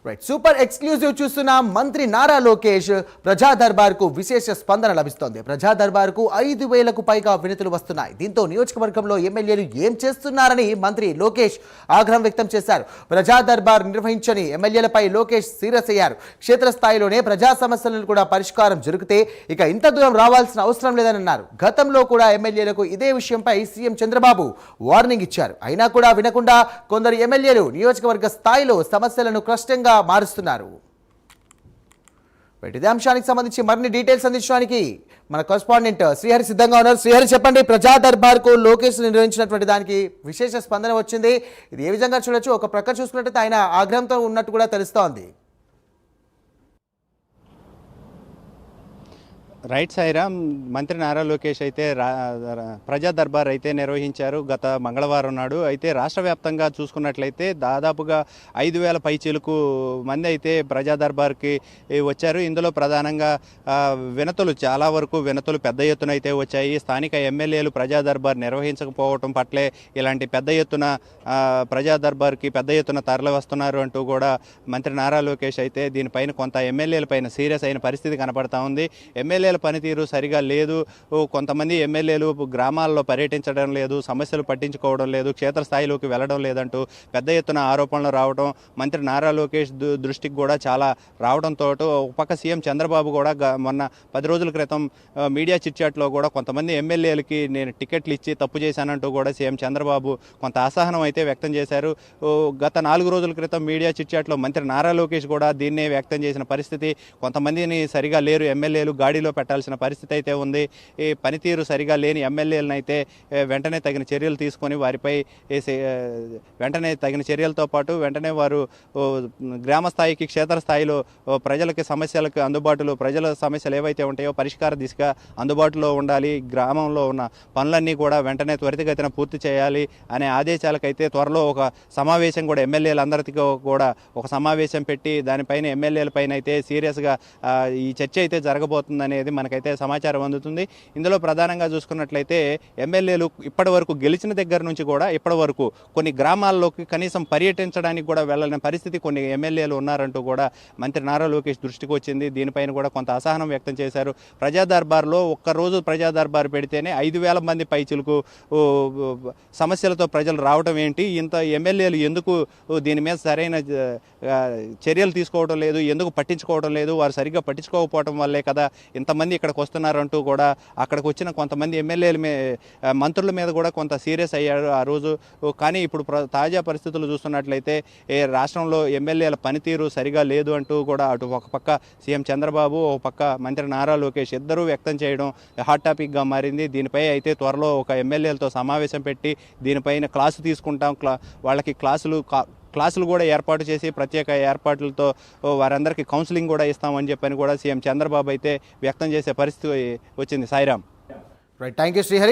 Right, super exclusive చూస్తున్న మంత్రి నారా లోకేష్ ప్రజా దర్బార్ కు విశేష స్పందన లభిస్తోంది. ప్రజా దర్బార్ కు 5,000కు పైగా వినతులు వస్తున్నాయి. దీంతో నియోజకవర్గంలో ఎమ్మెల్యేలు ఏం చేస్తున్నారని మంత్రి లోకేష్ ఆగ్రహం వ్యక్తం చేశారు. ప్రజా దర్బార్ నిర్వహించని ఎమ్మెల్యేలపై లోకేష్ సీరియస్ అయ్యారు. క్షేత్రస్థాయిలోనే ప్రజా సమస్యలను కూడా పరిష్కారం జరిగితే ఇక ఇంత దూరం రావాల్సిన అవసరం లేదని అన్నారు. గతంలో కూడా ఎమ్మెల్యేలకు ఇదే విషయంపై సీఎం చంద్రబాబు వార్నింగ్ ఇచ్చారు. అయినా కూడా వినకుండా కొందరు ఎమ్మెల్యేలు నియోజకవర్గ స్థాయిలో సమస్యలను క్లిష్టంగా మారుస్తున్నారు. ఇదే అంశానికి సంబంధించి మరిన్ని డీటెయిల్స్ అందించడానికి మన కరెస్పాండెంట్ శ్రీహరి సిద్ధంగా ఉన్నారు. శ్రీహరి, చెప్పండి, ప్రజా దర్బార్ కు లోకేష్ నిర్వహించినటువంటి దానికి విశేష స్పందన వచ్చింది. ఇది ఏ విధంగా చూడొచ్చు? ఒక ప్రక్క చూసుకున్నట్టయితే ఆయన ఆగ్రహంతో ఉన్నట్టు కూడా తెలుస్తోంది. రైట్ సాయిరామ్, మంత్రి నారా లోకేష్ అయితే ప్రజా దర్బార్ అయితే నిర్వహించారు గత మంగళవారం నాడు. అయితే రాష్ట్ర వ్యాప్తంగా చూసుకున్నట్లయితే దాదాపుగా 5,000 పైచీలకు మంది అయితే ప్రజా దర్బార్కి వచ్చారు. ఇందులో ప్రధానంగా చాలా వరకు వినతులు పెద్ద ఎత్తున అయితే వచ్చాయి. స్థానిక ఎమ్మెల్యేలు ప్రజా దర్బార్ నిర్వహించకపోవటం పట్లే ఇలాంటి పెద్ద ఎత్తున ప్రజా దర్బార్కి పెద్ద ఎత్తున తరలి వస్తున్నారు అంటూ కూడా మంత్రి నారా లోకేష్ అయితే దీనిపైన కొంత ఎమ్మెల్యేలపైన సీరియస్ అయిన పరిస్థితి కనపడతా ఉంది. ఎమ్మెల్యేల పనితీరు సరిగా లేదు, కొంతమంది ఎమ్మెల్యేలు గ్రామాల్లో పర్యటించడం లేదు, సమస్యలు పట్టించుకోవడం లేదు, క్షేత్రస్థాయిలోకి వెళ్ళడం లేదంటూ పెద్ద ఎత్తున ఆరోపణలు రావడం మంత్రి నారా లోకేష్ దృష్టికి కూడా చాలా రావడంతో ఒక పక్క సీఎం చంద్రబాబు కూడా మొన్న 10 రోజుల క్రితం మీడియా చిట్చాట్లో కూడా కొంతమంది ఎమ్మెల్యేలకి నేను టికెట్లు ఇచ్చి తప్పు చేశానంటూ కూడా సీఎం చంద్రబాబు కొంత అసహనం అయితే వ్యక్తం చేశారు. గత 4 రోజుల క్రితం మీడియా చిట్చాట్లో మంత్రి నారా లోకేష్ కూడా దీన్నే వ్యక్తం చేసిన పరిస్థితి. కొంతమందిని సరిగా లేరు ఎమ్మెల్యేలు, గాడిలో పెట్టాల్సిన పరిస్థితి అయితే ఉంది. ఈ పనితీరు సరిగా లేని ఎమ్మెల్యేలను అయితే వెంటనే తగిన చర్యలు తీసుకొని వారిపై వెంటనే తగిన చర్యలతో పాటు వెంటనే వారు గ్రామ స్థాయికి క్షేత్రస్థాయిలో ప్రజలకి సమస్యలకు అందుబాటులో ప్రజల సమస్యలు ఏవైతే ఉంటాయో పరిష్కార దిశగా అందుబాటులో ఉండాలి, గ్రామంలో ఉన్న పనులన్నీ కూడా వెంటనే త్వరితగతిన పూర్తి చేయాలి అనే ఆదేశాలకైతే త్వరలో ఒక సమావేశం కూడా ఎమ్మెల్యేలందరికీ కూడా ఒక సమావేశం పెట్టి దానిపైన ఎమ్మెల్యేలపైన అయితే సీరియస్గా ఈ చర్చ అయితే జరగబోతుందనేది మనకైతే సమాచారం అందుతుంది. ఇందులో ప్రధానంగా చూసుకున్నట్లయితే ఎమ్మెల్యేలు ఇప్పటి వరకు గెలిచిన దగ్గర నుంచి కూడా ఇప్పటి వరకు కొన్ని గ్రామాల్లోకి కనీసం పర్యటించడానికి కూడా వెళ్ళని పరిస్థితి కొన్ని ఎమ్మెల్యేలు ఉన్నారంటూ కూడా మంత్రి నారా లోకేష్ దృష్టికి వచ్చింది. దీనిపైన కూడా కొంత అసహనం వ్యక్తం చేశారు. ప్రజా దర్బార్లో ఒక్కరోజు ప్రజా దర్బార్ పెడితేనే 5,000 మంది పైచులకు సమస్యలతో ప్రజలు రావడం ఏంటి, ఇంత ఎమ్మెల్యేలు ఎందుకు దీని మీద సరైన చర్యలు తీసుకోవడం లేదు, ఎందుకు పట్టించుకోవడం లేదు, వారు సరిగ్గా పట్టించుకోకపోవడం వల్లే కదా ఇంతమంది ఇక్కడికి వస్తున్నారంటూ కూడా అక్కడికి వచ్చిన కొంతమంది ఎమ్మెల్యేల మంత్రుల మీద కూడా కొంత సీరియస్ అయ్యారు ఆ రోజు. కానీ ఇప్పుడు తాజా పరిస్థితులు చూస్తున్నట్లయితే రాష్ట్రంలో ఎమ్మెల్యేల పనితీరు సరిగా లేదు అంటూ కూడా అటు ఒక పక్క సీఎం చంద్రబాబు, ఒక పక్క మంత్రి నారా లోకేష్ ఇద్దరూ వ్యక్తం చేయడం హాట్ టాపిక్గా మారింది. దీనిపై అయితే త్వరలో ఒక ఎమ్మెల్యేలతో సమావేశం పెట్టి దీనిపైన క్లాసు తీసుకుంటాం, వాళ్ళకి క్లాసులు కూడా ఏర్పాటు చేసి ప్రత్యేక ఏర్పాట్లతో వారందరికీ కౌన్సిలింగ్ కూడా ఇస్తామని చెప్పని కూడా సీఎం చంద్రబాబు అయితే వ్యక్తం చేసే పరిస్థితి వచ్చింది. Sairam. Right, thank you Srihari.